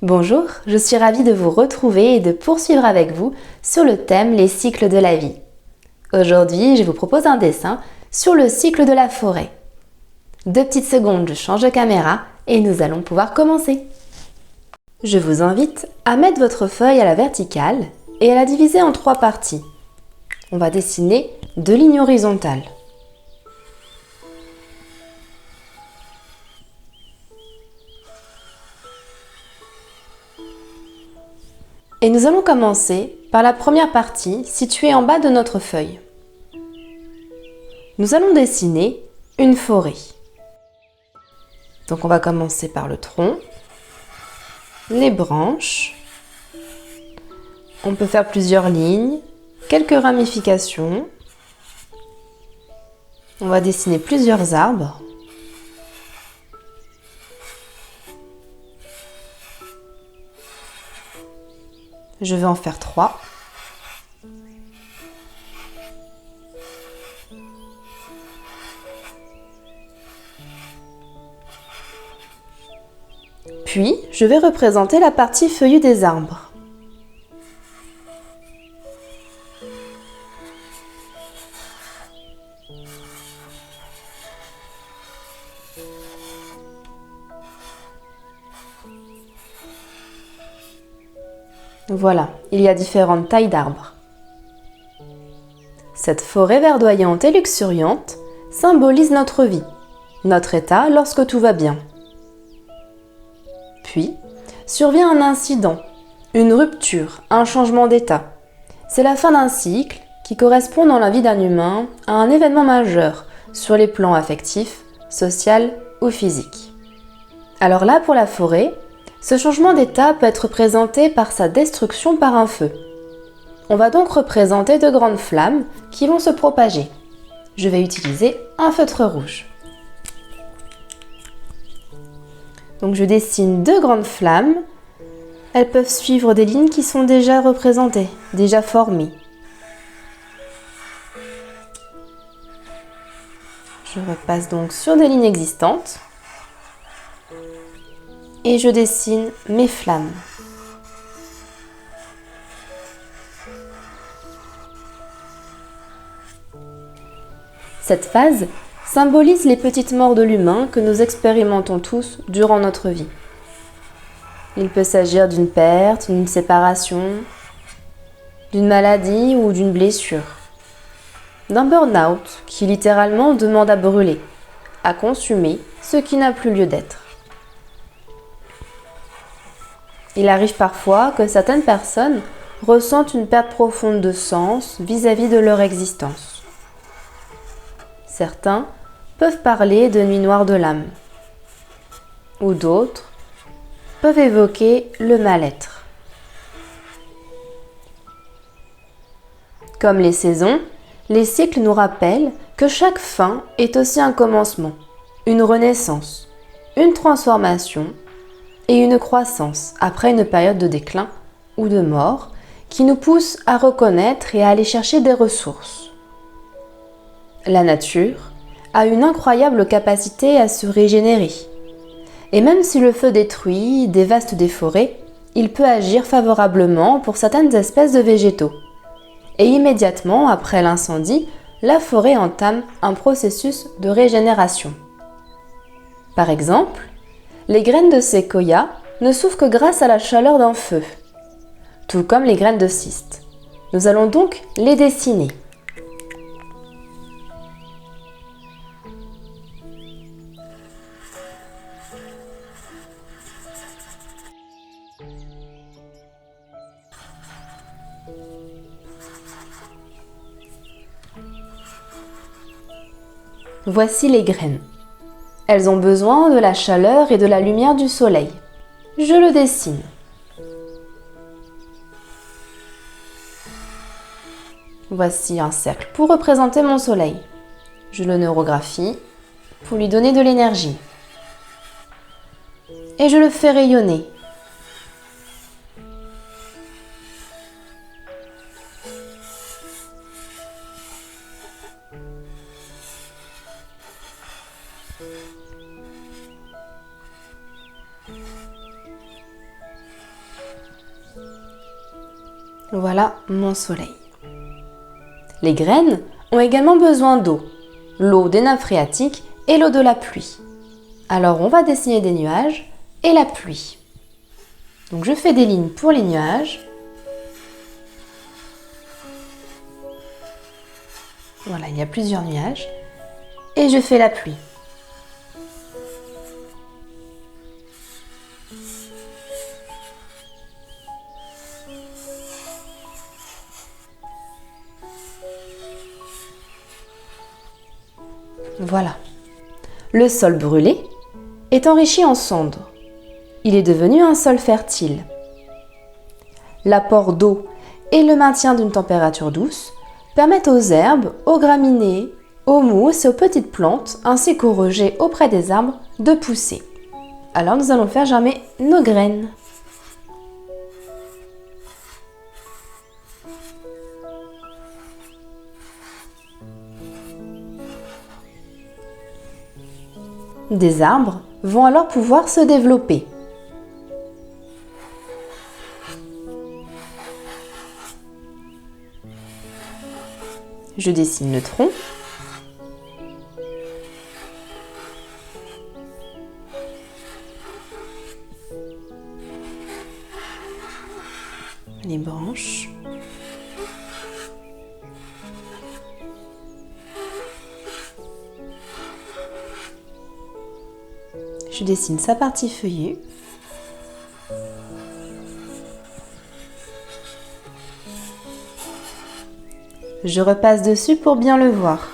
Bonjour, je suis ravie de vous retrouver et de poursuivre avec vous sur le thème les cycles de la vie. Aujourd'hui, je vous propose un dessin sur le cycle de la forêt. 2 petites secondes, je change de caméra et nous allons pouvoir commencer. Je vous invite à mettre votre feuille à la verticale et à la diviser en 3 parties. On va dessiner 2 lignes horizontales. Et nous allons commencer par la première partie située en bas de notre feuille. Nous allons dessiner une forêt. Donc on va commencer par le tronc, les branches. On peut faire plusieurs lignes, quelques ramifications. On va dessiner plusieurs arbres. Je vais en faire 3. Puis, je vais représenter la partie feuillue des arbres. Voilà, il y a différentes tailles d'arbres. Cette forêt verdoyante et luxuriante symbolise notre vie, notre état lorsque tout va bien. Puis, survient un incident, une rupture, un changement d'état. C'est la fin d'un cycle qui correspond dans la vie d'un humain à un événement majeur sur les plans affectifs, social ou physique. Alors là, pour la forêt, ce changement d'état peut être présenté par sa destruction par un feu. On va donc représenter de grandes flammes qui vont se propager. Je vais utiliser un feutre rouge. Donc je dessine 2 grandes flammes. Elles peuvent suivre des lignes qui sont déjà représentées, déjà formées. Je repasse donc sur des lignes existantes. Et je dessine mes flammes. Cette phase symbolise les petites morts de l'humain que nous expérimentons tous durant notre vie. Il peut s'agir d'une perte, d'une séparation, d'une maladie ou d'une blessure, d'un burn-out qui littéralement demande à brûler, à consumer ce qui n'a plus lieu d'être. Il arrive parfois que certaines personnes ressentent une perte profonde de sens vis-à-vis de leur existence. Certains peuvent parler de nuit noire de l'âme, ou d'autres peuvent évoquer le mal-être. Comme les saisons, les cycles nous rappellent que chaque fin est aussi un commencement, une renaissance, une transformation et une croissance après une période de déclin ou de mort qui nous pousse à reconnaître et à aller chercher des ressources. La nature a une incroyable capacité à se régénérer. Et même si le feu détruit, dévaste des forêts, il peut agir favorablement pour certaines espèces de végétaux. Et immédiatement après l'incendie, la forêt entame un processus de régénération. Par exemple, les graines de séquoia ne souffrent que grâce à la chaleur d'un feu, tout comme les graines de cyste. Nous allons donc les dessiner. Voici les graines. Elles ont besoin de la chaleur et de la lumière du soleil. Je le dessine. Voici un cercle pour représenter mon soleil. Je le neurographie pour lui donner de l'énergie. Et je le fais rayonner. Voilà mon soleil. Les graines ont également besoin d'eau, l'eau des nappes phréatiques et l'eau de la pluie. Alors on va dessiner des nuages et la pluie. Donc je fais des lignes pour les nuages. Voilà, il y a plusieurs nuages. Et je fais la pluie. Voilà. Le sol brûlé est enrichi en cendres. Il est devenu un sol fertile. L'apport d'eau et le maintien d'une température douce permettent aux herbes, aux graminées, aux mousses et aux petites plantes, ainsi qu'aux rejets auprès des arbres, de pousser. Alors nous allons faire germer nos graines. Des arbres vont alors pouvoir se développer. Je dessine le tronc. Les branches. Je dessine sa partie feuillue. Je repasse dessus pour bien le voir.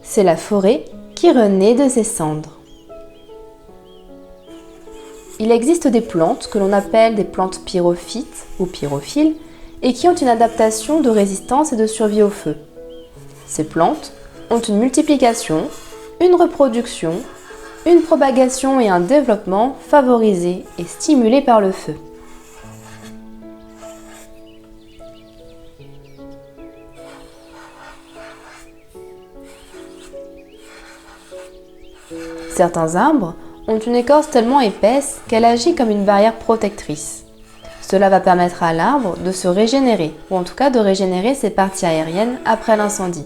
C'est la forêt qui renaît de ses cendres. Il existe des plantes que l'on appelle des plantes pyrophytes ou pyrophiles et qui ont une adaptation de résistance et de survie au feu. Ces plantes ont une multiplication, une reproduction, une propagation et un développement favorisés et stimulés par le feu. Certains arbres ont une écorce tellement épaisse qu'elle agit comme une barrière protectrice. Cela va permettre à l'arbre de se régénérer, ou en tout cas de régénérer ses parties aériennes après l'incendie.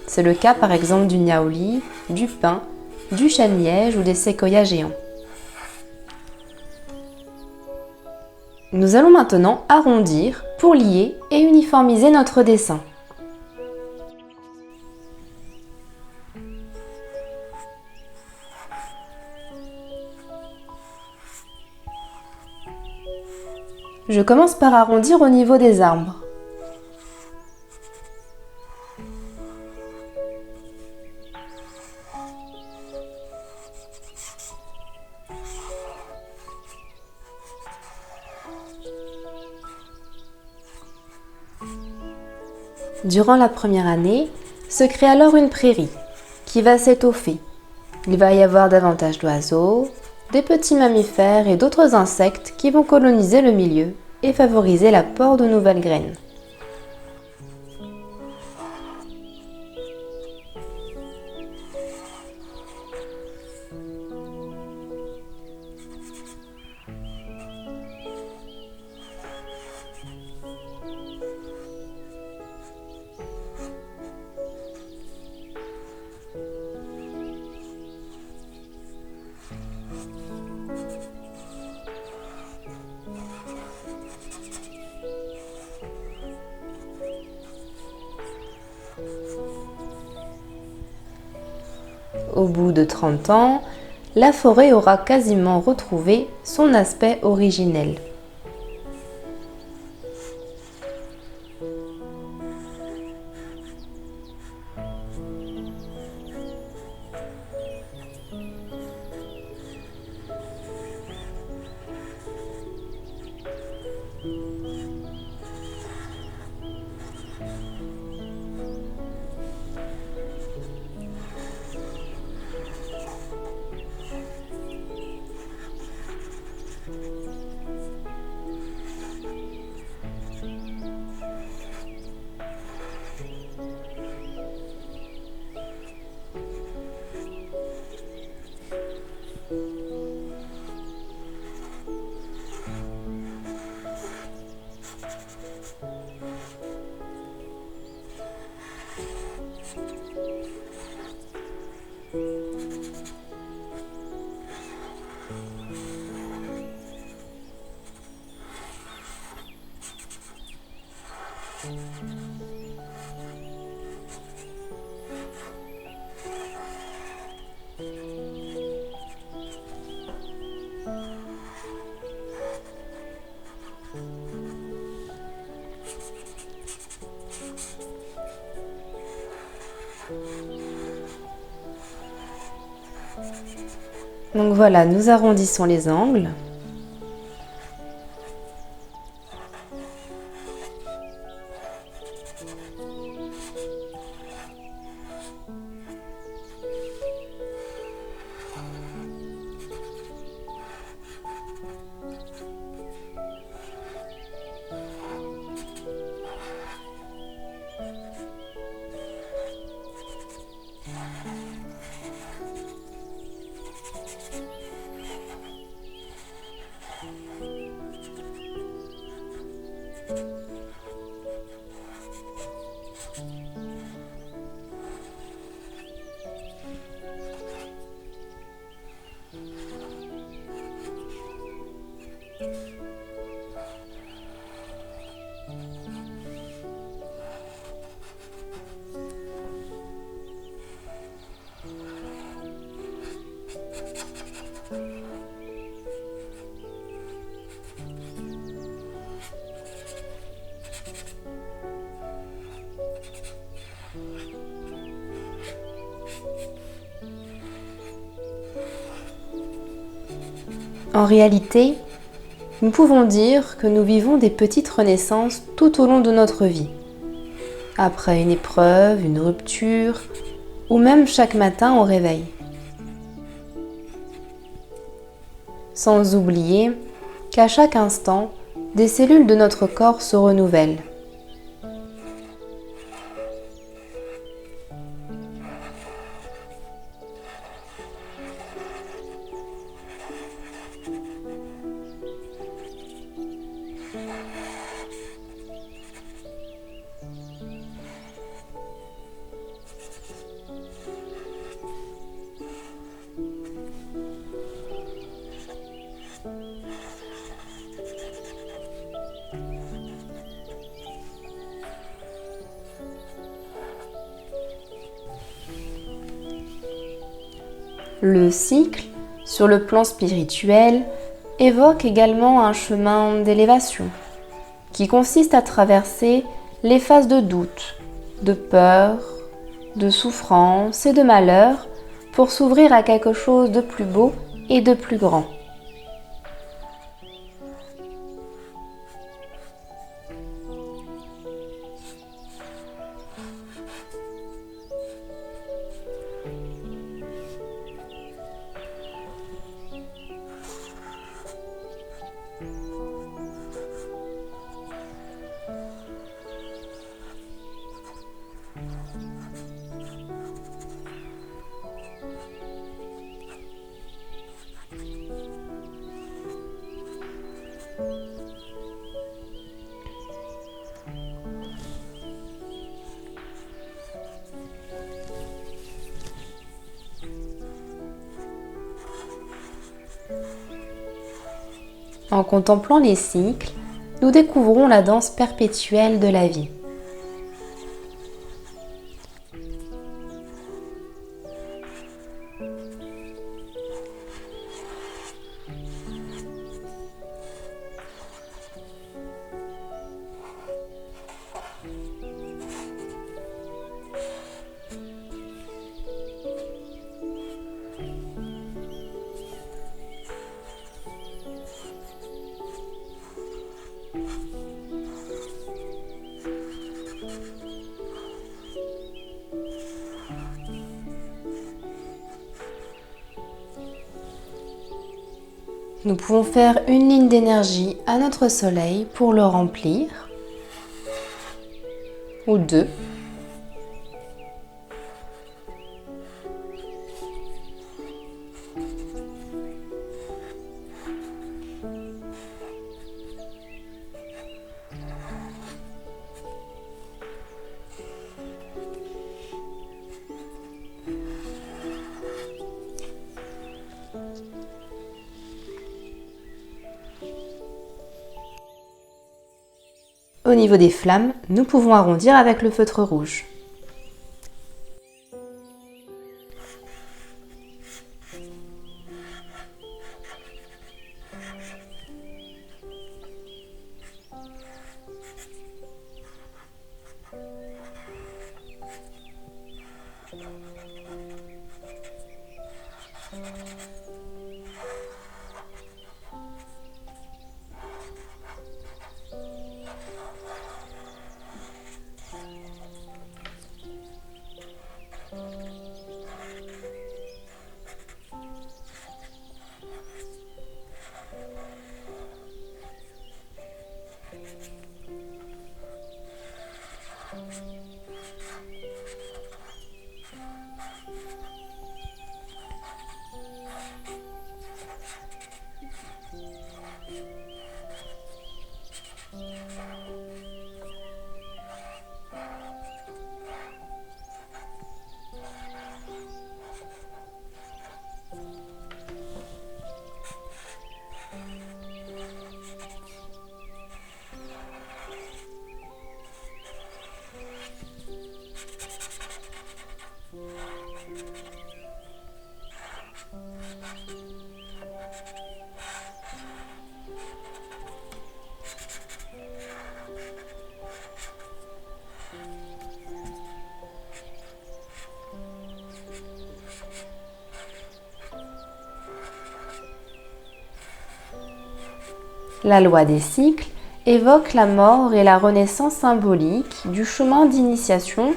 C'est le cas par exemple du niaouli, du pin, du chêne-liège ou des séquoias géants. Nous allons maintenant arrondir pour lier et uniformiser notre dessin. Je commence par arrondir au niveau des arbres. Durant la première année, se crée alors une prairie qui va s'étoffer. Il va y avoir davantage d'oiseaux, des petits mammifères et d'autres insectes qui vont coloniser le milieu et favoriser l'apport de nouvelles graines. Au bout de 30 ans, la forêt aura quasiment retrouvé son aspect originel. Donc voilà, nous arrondissons les angles. En réalité, nous pouvons dire que nous vivons des petites renaissances tout au long de notre vie. Après une épreuve, une rupture, ou même chaque matin au réveil. Sans oublier qu'à chaque instant, des cellules de notre corps se renouvellent. Le cycle, sur le plan spirituel, évoque également un chemin d'élévation, qui consiste à traverser les phases de doute, de peur, de souffrance et de malheur pour s'ouvrir à quelque chose de plus beau et de plus grand. En contemplant les cycles, nous découvrons la danse perpétuelle de la vie. Nous pouvons faire une ligne d'énergie à notre soleil pour le remplir, ou deux. au niveau des flammes, nous pouvons arrondir avec le feutre rouge. La loi des cycles évoque la mort et la renaissance symbolique du chemin d'initiation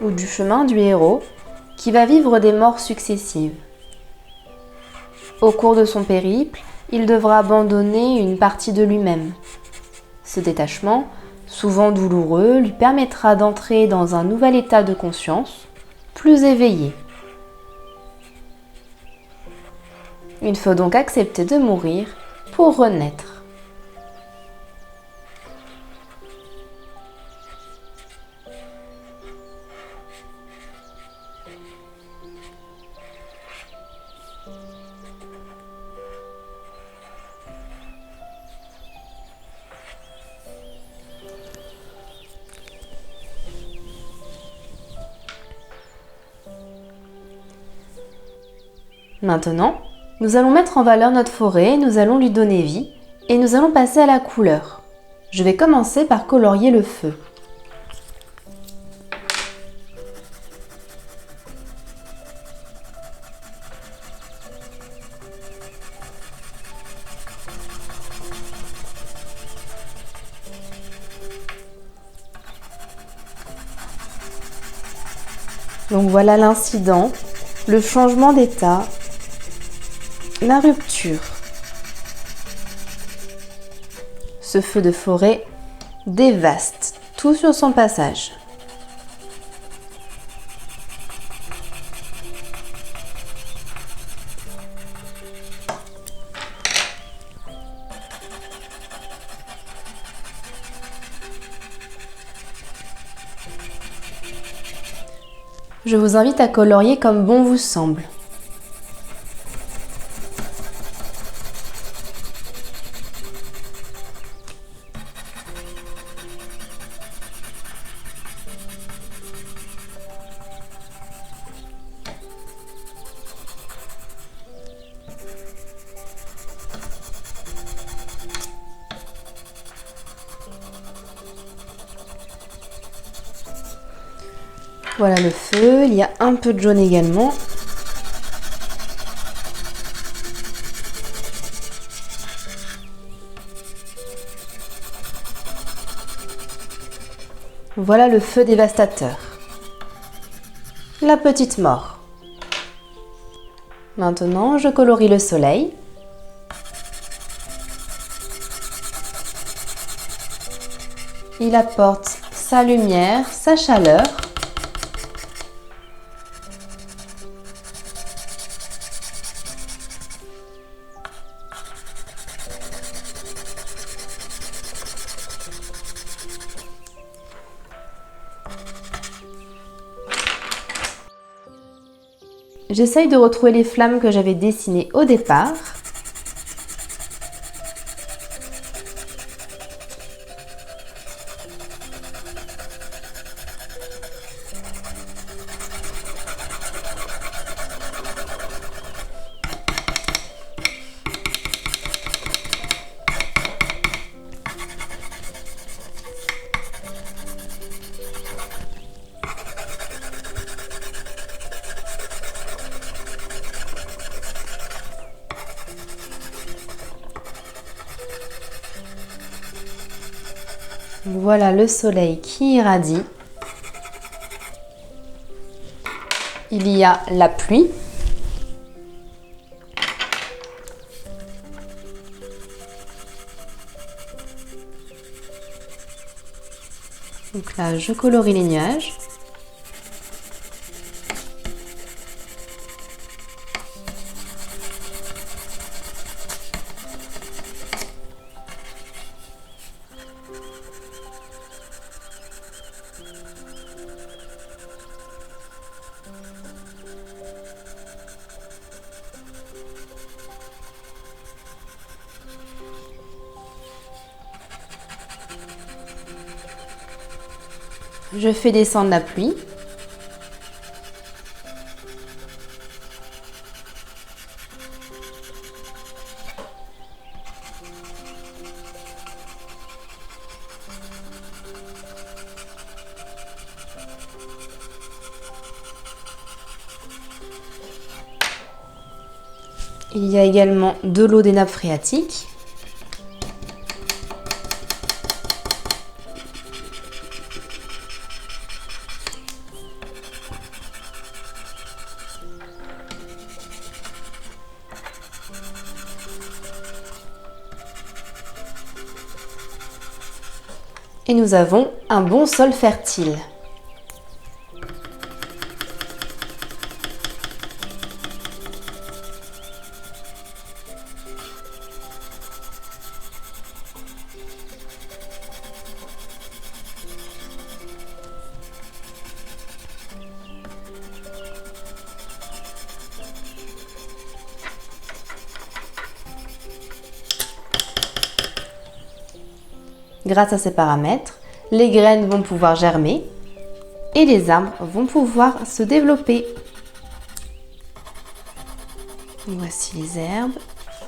ou du chemin du héros qui va vivre des morts successives. Au cours de son périple, il devra abandonner une partie de lui-même. Ce détachement, souvent douloureux, lui permettra d'entrer dans un nouvel état de conscience, plus éveillé. Il faut donc accepter de mourir pour renaître. Maintenant, nous allons mettre en valeur notre forêt, nous allons lui donner vie et nous allons passer à la couleur. Je vais commencer par colorier le feu. Donc voilà l'incident, le changement d'état, la rupture. Ce feu de forêt dévaste tout sur son passage. Je vous invite à colorier comme bon vous semble. Voilà le feu, il y a un peu de jaune également. Voilà le feu dévastateur. La petite mort. Maintenant, je colorie le soleil. Il apporte sa lumière, sa chaleur. J'essaye de retrouver les flammes que j'avais dessinées au départ. Voilà le soleil qui irradie. Il y a la pluie. Donc là, je colorie les nuages. Je fais descendre la pluie. Il y a également de l'eau des nappes phréatiques. Et nous avons un bon sol fertile. Grâce à ces paramètres, les graines vont pouvoir germer et les arbres vont pouvoir se développer. Voici les herbes,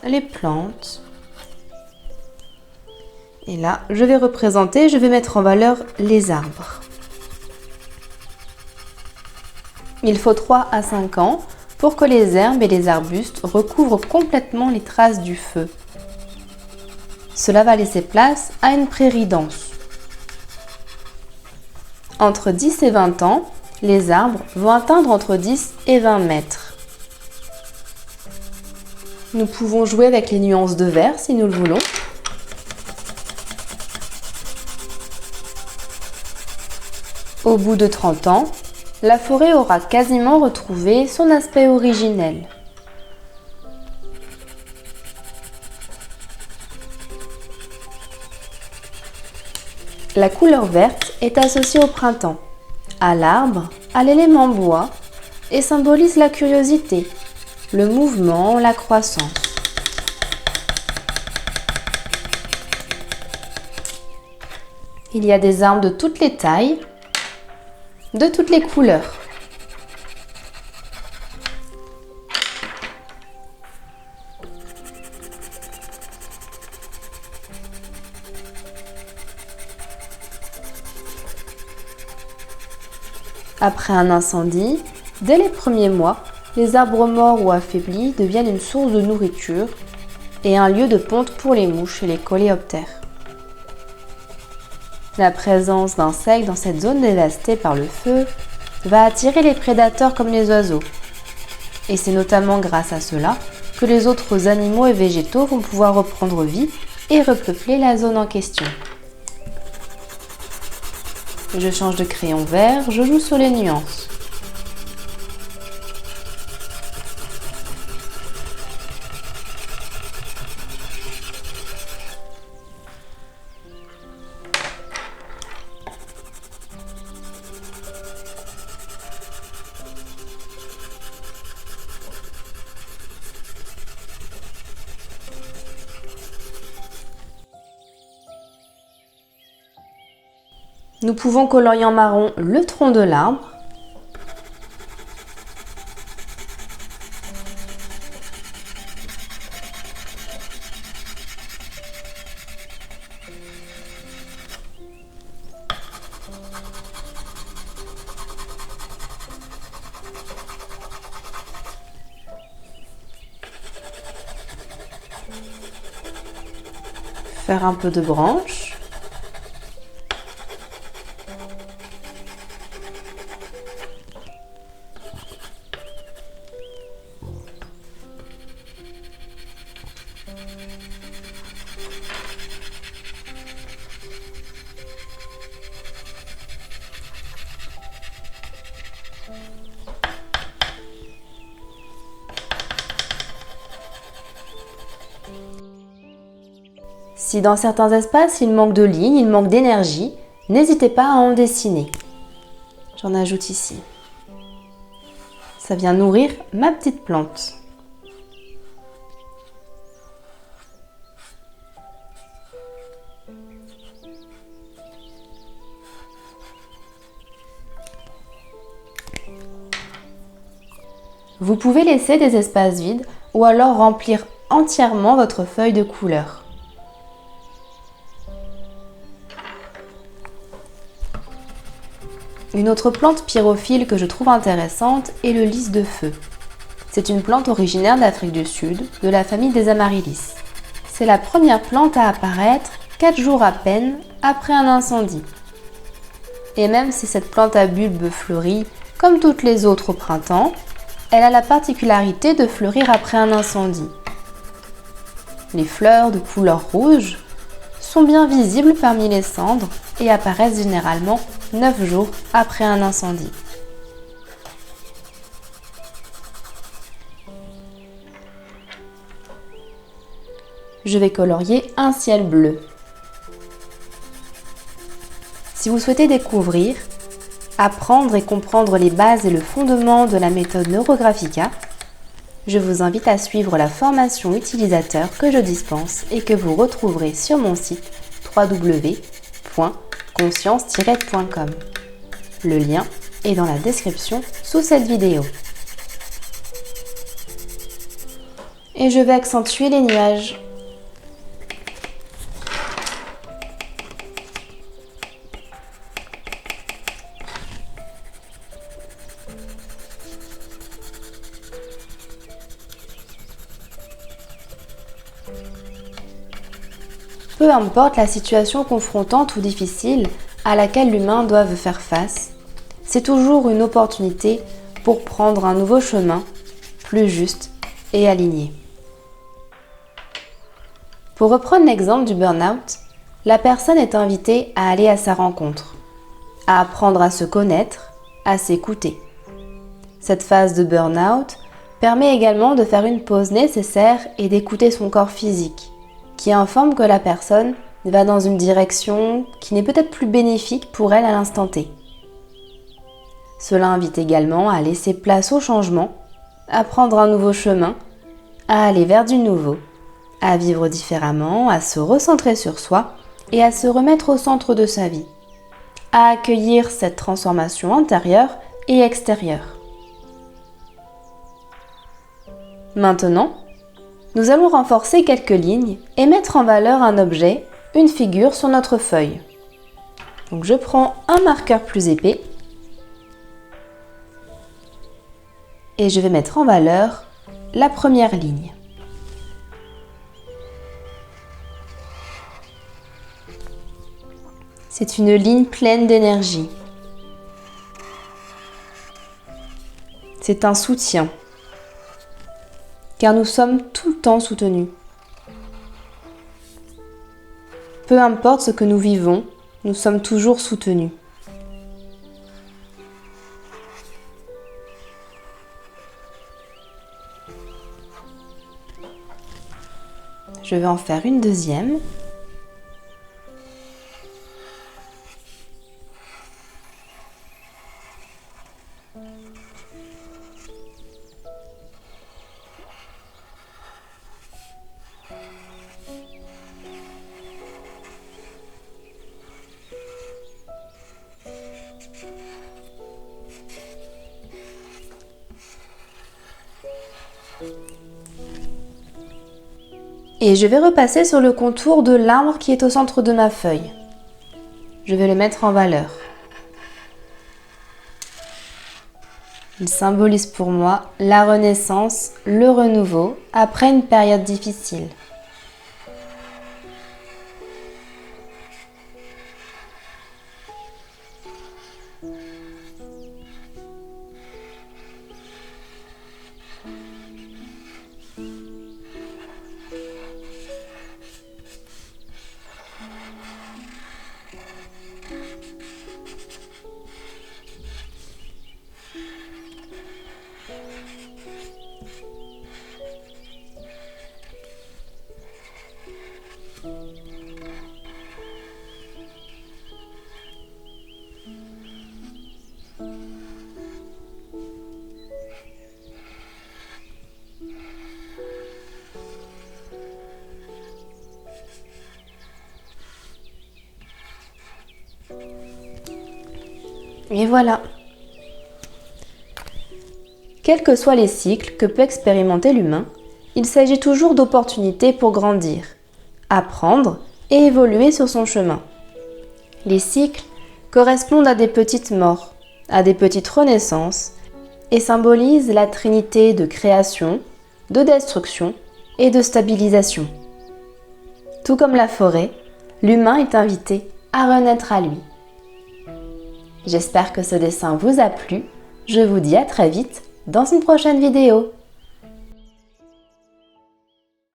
les plantes. Et là, je vais mettre en valeur les arbres. Il faut 3 à 5 ans pour que les herbes et les arbustes recouvrent complètement les traces du feu. Cela va laisser place à une prairie dense. Entre 10 et 20 ans, les arbres vont atteindre entre 10 et 20 mètres. Nous pouvons jouer avec les nuances de vert si nous le voulons. Au bout de 30 ans, la forêt aura quasiment retrouvé son aspect originel. La couleur verte est associée au printemps, à l'arbre, à l'élément bois et symbolise la curiosité, le mouvement, la croissance. Il y a des arbres de toutes les tailles, de toutes les couleurs. Après un incendie, dès les premiers mois, les arbres morts ou affaiblis deviennent une source de nourriture et un lieu de ponte pour les mouches et les coléoptères. La présence d'insectes dans cette zone dévastée par le feu va attirer les prédateurs comme les oiseaux. Et c'est notamment grâce à cela que les autres animaux et végétaux vont pouvoir reprendre vie et repeupler la zone en question. Je change de crayon vert, je joue sur les nuances. Nous pouvons colorier en marron le tronc de l'arbre. Faire un peu de branches. Si dans certains espaces il manque de lignes, il manque d'énergie, n'hésitez pas à en dessiner. J'en ajoute ici. Ça vient nourrir ma petite plante. Vous pouvez laisser des espaces vides ou alors remplir entièrement votre feuille de couleur. Une autre plante pyrophile que je trouve intéressante est le lys de feu. C'est une plante originaire d'Afrique du Sud, de la famille des amaryllis. C'est la première plante à apparaître 4 jours à peine après un incendie. Et même si cette plante à bulbe fleurit comme toutes les autres au printemps, elle a la particularité de fleurir après un incendie. Les fleurs de couleur rouge sont bien visibles parmi les cendres et apparaissent généralement 9 jours après un incendie. Je vais colorier un ciel bleu. Si vous souhaitez découvrir, apprendre et comprendre les bases et le fondement de la méthode Neurographica, je vous invite à suivre la formation utilisateur que je dispense et que vous retrouverez sur mon site www.conscience-com. Le lien est dans la description sous cette vidéo. Et je vais accentuer les nuages. Peu importe la situation confrontante ou difficile à laquelle l'humain doit faire face, c'est toujours une opportunité pour prendre un nouveau chemin, plus juste et aligné. Pour reprendre l'exemple du burn-out, la personne est invitée à aller à sa rencontre, à apprendre à se connaître, à s'écouter. Cette phase de burn-out permet également de faire une pause nécessaire et d'écouter son corps physique, qui informe que la personne va dans une direction qui n'est peut-être plus bénéfique pour elle à l'instant T. Cela invite également à laisser place au changement, à prendre un nouveau chemin, à aller vers du nouveau, à vivre différemment, à se recentrer sur soi et à se remettre au centre de sa vie, à accueillir cette transformation intérieure et extérieure. Maintenant, nous allons renforcer quelques lignes et mettre en valeur un objet, une figure sur notre feuille. Donc je prends un marqueur plus épais et je vais mettre en valeur la première ligne. C'est une ligne pleine d'énergie. C'est un soutien, car nous sommes tout le temps soutenus. Peu importe ce que nous vivons, nous sommes toujours soutenus. Je vais en faire une deuxième. Et je vais repasser sur le contour de l'arbre qui est au centre de ma feuille. Je vais le mettre en valeur. Il symbolise pour moi la renaissance, le renouveau après une période difficile. Et voilà. Quels que soient les cycles que peut expérimenter l'humain, il s'agit toujours d'opportunités pour grandir, apprendre et évoluer sur son chemin. Les cycles correspondent à des petites morts, à des petites renaissances et symbolisent la trinité de création, de destruction et de stabilisation. Tout comme la forêt, l'humain est invité à renaître à lui. J'espère que ce dessin vous a plu. Je vous dis à très vite dans une prochaine vidéo.